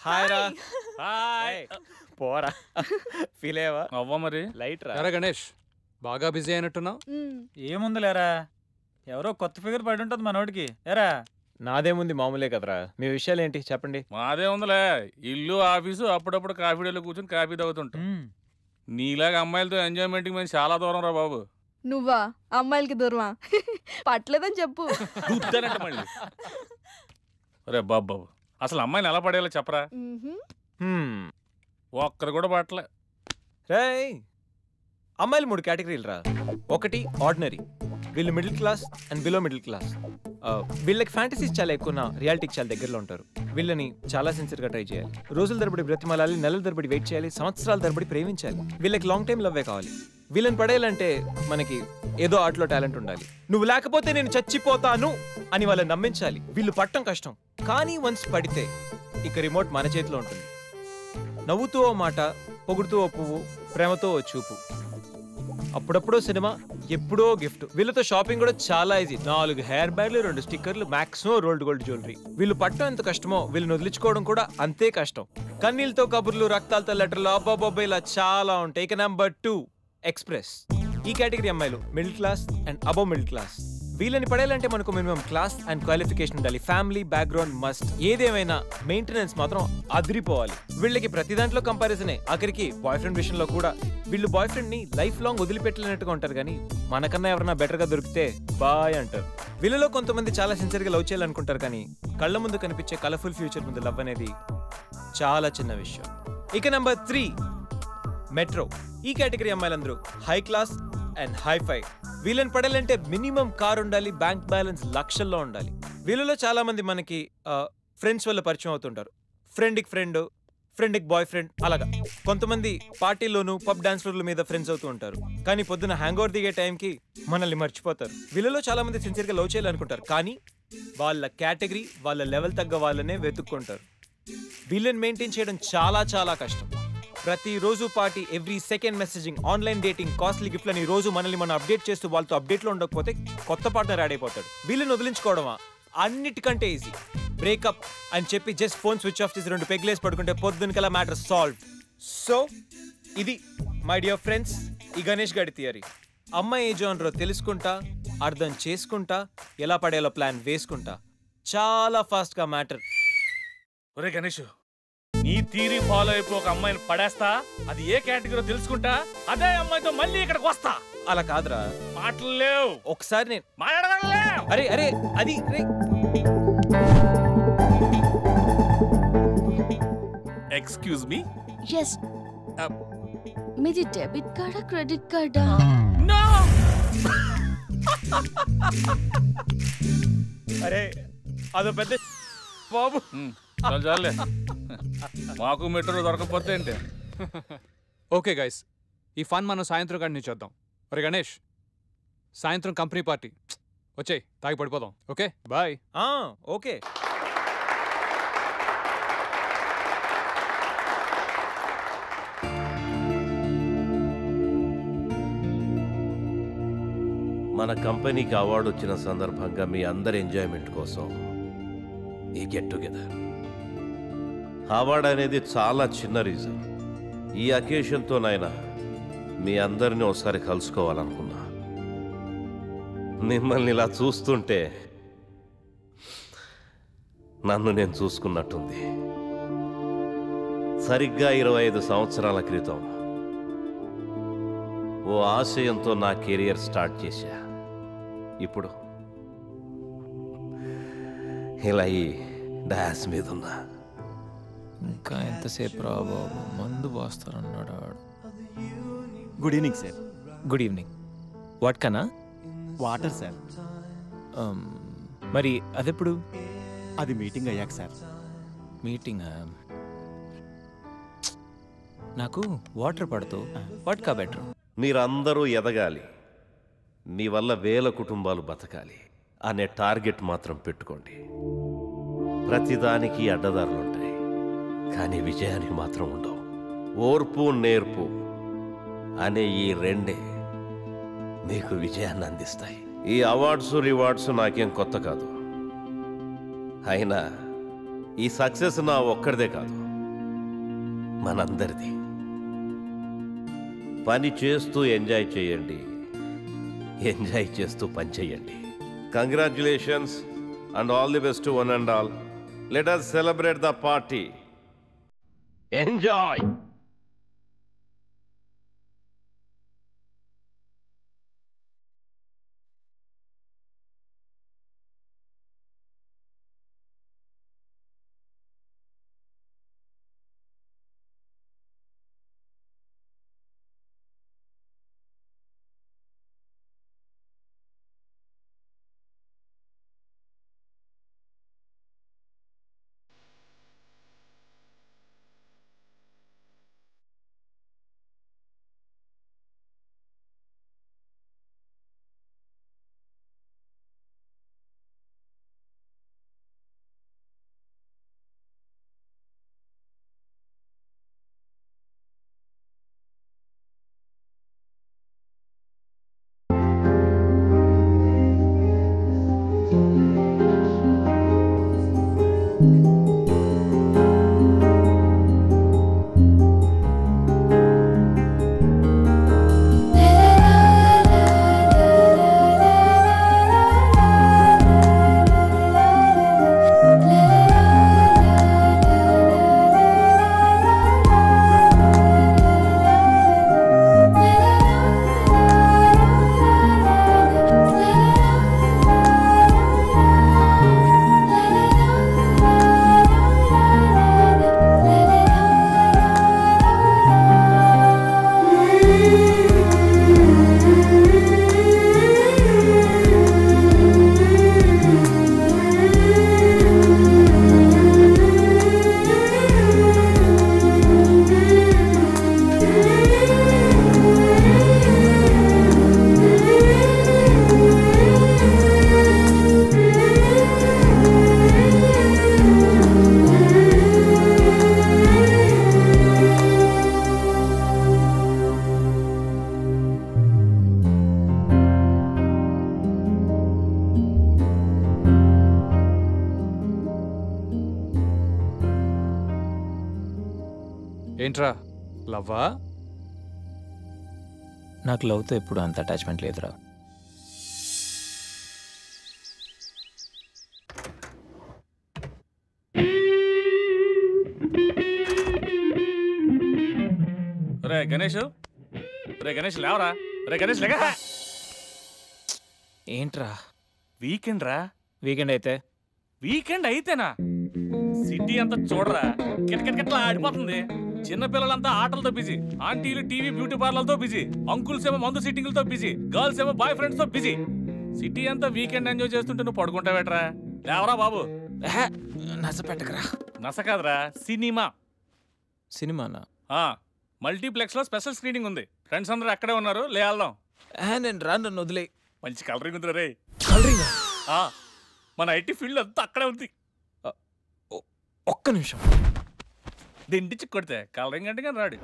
Hi రా. Hi. పోరా feel అయ్యావా? అవ్వ మరి లైట్ రా. ఎరా గణేష్, బాగా బిజీ అయినట్టున్నావు. ఏముందిలేరా, ఎవరో కొత్త ఫిగర్ పడి ఉంటుంది మనోడికి. ఎరా నాదేముంది, మామూలే కదరా. మీ విషయాలు ఏంటి చెప్పండి. మాదే ఉందిలే, ఇల్లు ఆఫీసు, అప్పుడప్పుడు కాఫీ డేలో కూర్చొని కాఫీ తాగుతుంటాం. నీలాగా అమ్మాయిలతో ఎంజాయ్మెంట్కి మేము చాలా దూరం రా బాబు. నువ్వా అమ్మాయిలకి దూరమా? పట్టలేదని చెప్పు. గుద్దనంట మళ్ళీ. రే బాబు, అసలు అమ్మాయిని ఎలా పడేయాలో చెప్పరా. ఒక్కరు కూడా పట్టలే. రేయ్, అమ్మాయిలు 3 కేటగిరీలు రా. ఒకటి ఆర్డినరీ, వీళ్ళు middle class and below middle class. వీళ్ళకి ఫ్యాంటసీస్ చాలా ఎక్కువ, రియాలిటీకి చాలా దగ్గరలో ఉంటారు. వీళ్ళని చాలా సిన్సియర్గా ట్రై చేయాలి. రోజుల తరబడి బ్రతిమాలాలి, నెలల తరబడి వెయిట్ చేయాలి, సంవత్సరాల తరబడి ప్రేమించాలి. వీళ్ళకి లాంగ్ టైం లవ్వే కావాలి. వీళ్ళని పడేయాలంటే మనకి ఏదో ఆర్ట్లో టాలెంట్ ఉండాలి. నువ్వు లేకపోతే నేను చచ్చిపోతాను అని వాళ్ళని నమ్మించాలి. వీళ్ళు పట్టం కష్టం, కానీ వన్స్ పడితే ఇక రిమోట్ మన చేతిలో ఉంటుంది. నవ్వుతూ ఓ మాట, పొగుడుతూ ఓ పువ్వు, ప్రేమతో ఓ చూపు, అప్పుడప్పుడో సినిమా, ఎప్పుడో గిఫ్ట్. వీళ్ళతో షాపింగ్ కూడా చాలా ఈజీ. 4 హెయిర్ బ్యాగ్లు, 2 స్టిక్కర్లు, మ్యాక్సిమం రోల్డ్ గోల్డ్ జ్యువెలరీ. వీళ్ళు పట్టడం ఎంత కష్టమో వీళ్ళని వదిలించుకోవడం కూడా అంతే కష్టం. కన్నీళ్ళతో కబుర్లు, రక్తాలతో లెటర్లు, అబ్బాబాబా ఇలా చాలా ఉంటాయి. ఇక నెంబర్ 2 ఎక్స్ప్రెస్. ఈ కేటగిరీ అమ్మాయిలు middle class and above middle class. వీళ్ళని పడేయాలంటే మనకు మినిమం క్లాస్ అండ్ క్వాలిఫికేషన్ ఉండాలి. Family background must. ఏదేమైనా మెయింటెనెన్స్ మాత్రం అదిరిపోవాలి. వీళ్ళకి ప్రతి దాంట్లో కంపారిజనే. ఆఖరికి బాయ్ ఫ్రెండ్ విషయంలో కూడా. వీళ్ళు బాయ్ ఫ్రెండ్ ని లైఫ్ లాంగ్ వదిలిపెట్టలేనట్టుగా ఉంటారు, కానీ మనకన్నా ఎవరైనా బెటర్ గా దొరికితే బాయ్ అంటారు. వీళ్ళలో కొంతమంది చాలా సిన్సియర్ గా లవ్ చేయాలనుకుంటారు, కానీ కళ్ళ ముందు కనిపించే కలర్ఫుల్ ఫ్యూచర్ ముందు లవ్ అనేది చాలా చిన్న విషయం. ఇక నెంబర్ 3 మెట్రో. ఈ కేటగిరీ అమ్మాయిలందరూ హై క్లాస్ అండ్ హైఫై. వీళ్ళని పడాలంటే మినిమం కార్ ఉండాలి, బ్యాంక్ బ్యాలెన్స్ లక్షల్లో ఉండాలి. వీళ్ళలో చాలా మంది మనకి ఫ్రెండ్స్ వల్ల పరిచయం అవుతుంటారు. ఫ్రెండ్కి ఫ్రెండ్, ఫ్రెండ్కి బాయ్ ఫ్రెండ్, అలాగా. కొంతమంది పార్టీలోను పబ్ డాన్స్ల మీద ఫ్రెండ్స్ అవుతూ ఉంటారు, కానీ పొద్దున హ్యాంగ్ ఓవర్ దిగే టైంకి మనల్ని మర్చిపోతారు. వీళ్ళలో చాలా మంది సిన్సియర్గా లవ్ చేయాలనుకుంటారు, కానీ వాళ్ళ కేటగిరీ, వాళ్ళ లెవెల్ తగ్గ వాళ్ళనే వెతుక్కుంటారు. వీళ్ళని మెయింటైన్ చేయడం చాలా చాలా కష్టం. ప్రతిరోజు party, every second messaging, online dating, costly గిఫ్ట్లని రోజు మనల్ని మనం అప్డేట్ చేస్తూ వాళ్ళతో అప్డేట్లో ఉండకపోతే కొత్త పార్ట్నర్ యాడ్ అయిపోతాడు. వీళ్ళని వదిలించుకోవడమా అన్నిటికంటే ఈజీ. బ్రేకప్ అని చెప్పి జస్ట్ ఫోన్ స్విచ్ ఆఫ్ చేసి 2 పెగ్లేసి పడుకుంటే పొద్దునకల్లా మ్యాటర్ సాల్వ్. సో ఇది మై డియర్ ఫ్రెండ్స్ ఈ గణేష్ గారి థియరీ. అమ్మాయి ఏ జోనరో తెలుసుకుంటా, అర్థం చేసుకుంటా, ఎలా పడేలా ప్లాన్ వేసుకుంటా చాలా ఫాస్ట్గా మ్యాటర్. ఒరే గణేష్, నీ థీరీ ఫాలో అయిపో ఒక అమ్మాయిని పడేస్తా, అది ఏ కేటగిరీ తెలుసుకుంటా, అదే అమ్మాయితో మళ్ళీ ఇక్కడికి వస్తా. అలా కాదురా, మాటలు లేవు. ఒకసారి నేను మాట్లాడలేవు. అరే అరే అది ఎక్స్క్యూజ్ మీ. yes మీది డెబిట్ కార్డా క్రెడిట్ కార్డా? నో. అరే అదో పెద్ద బాబు. చాలే, మాకు మెట్రో దొరకపోతే ఏంటి. ఓకే గైస్, ఈ ఫన్ మనం సాయంత్రం కంటిన్యూ చేద్దాం. ఒరే గణేష్, సాయంత్రం కంపెనీ పార్టీ, వచ్చేయ్ తాగి పడిపోదాం. Okay bye. ఓకే. మన కంపెనీకి అవార్డు వచ్చిన సందర్భంగా మీ అందరి ఎంజాయ్మెంట్ కోసం ఈ గెట్ టుగెదర్. అవార్డు అనేది చాలా చిన్న రీజన్. ఈ అకేషన్తోనైనా మీ అందరినీ ఒకసారి కలుసుకోవాలనుకున్నా. మిమ్మల్ని ఇలా చూస్తుంటే నన్ను నేను చూసుకున్నట్టుంది. సరిగ్గా 25 సంవత్సరాల క్రితం ఓ ఆశయంతో నా కెరియర్ స్టార్ట్ చేశా. ఇప్పుడు ఇలా ఈ డాన్స్ మీద ఉన్నా. ఇంకా ఎంతసేపు రా బాబు, మందు పోస్తారన్నాడు. Good evening sir. Good evening. What కన్నా? Water sir. మరి అదెప్పుడు? అది మీటింగ్ అయ్యాక సార్. మీటింగ్? నాకు వాటర్ పడుతూ వాట్కా బెటర్. మీరందరూ ఎదగాలి, నీ వల్ల వేల కుటుంబాలు బతకాలి అనే టార్గెట్ మాత్రం పెట్టుకోండి. ప్రతిదానికి అడ్డదారులుంటాయి, కానీ విజయానికి మాత్రం ఉండవు. ఓర్పు నేర్పు అనే ఈ రెండే మీకు విజయాన్ని అందిస్తాయి. ఈ అవార్డ్స్ రివార్డ్స్ నాకేం కొత్త కాదు. అయినా ఈ సక్సెస్ నా ఒక్కడిదే కాదు, మనందరిది. పని చేస్తూ ఎంజాయ్ చేయండి, ఎంజాయ్ చేస్తూ పని చేయండి. Congratulations and all the best to one and all. Let us celebrate the party. Enjoy. ఏంట్రా లవ్వా? నాకు లవ్తో ఎప్పుడు అంత అటాచ్మెంట్ లేదురా. రే గణేష్, రే గణేష్ లేవరా, రే గణేష్ లేక. ఏంట్రా వీకెండ్ రా. వీకెండ్ అయితే? వీకెండ్ అయితేనా? సిటీ అంతా చూడరా, కిటకిటకిట్లా ఆడిపోతుంది. చిన్నపిల్లలంతా ఆటలతో బిజీ, ఆంటీలు టీవీ బ్యూటీ పార్లర్తో బిజీ, అంకుల్స్ ఏమో మందు సిట్టింగ్లతో బిజీ, గర్ల్స్ ఏమో బాయ్ ఫ్రెండ్స్ తో బిజీ. సిటీ అంతా వీకెండ్ ఎంజాయ్ చేస్తుంటే నువ్వు పడుకుంటావేట్రా? లేవరా బాబు. నస పెట్టకరా. నస కాదురా, సినిమా. సినిమానా? మల్టీప్లెక్స్ లో స్పెషల్ స్క్రీనింగ్ ఉంది. ఫ్రెండ్స్ అందరూ అక్కడే ఉన్నారు, లే వెళ్దాం. నేను రాను, నన్ను వదిలే. మంచి కలరింగ్ ఉంది రే. కలరింగ్? మన ఐటీ ఫీల్డ్ అంతా అక్కడే ఉంది. ఒక్క నిమిషం. దిండిచి కొడితే కలరింగ్ అంటే కానీ రాడు.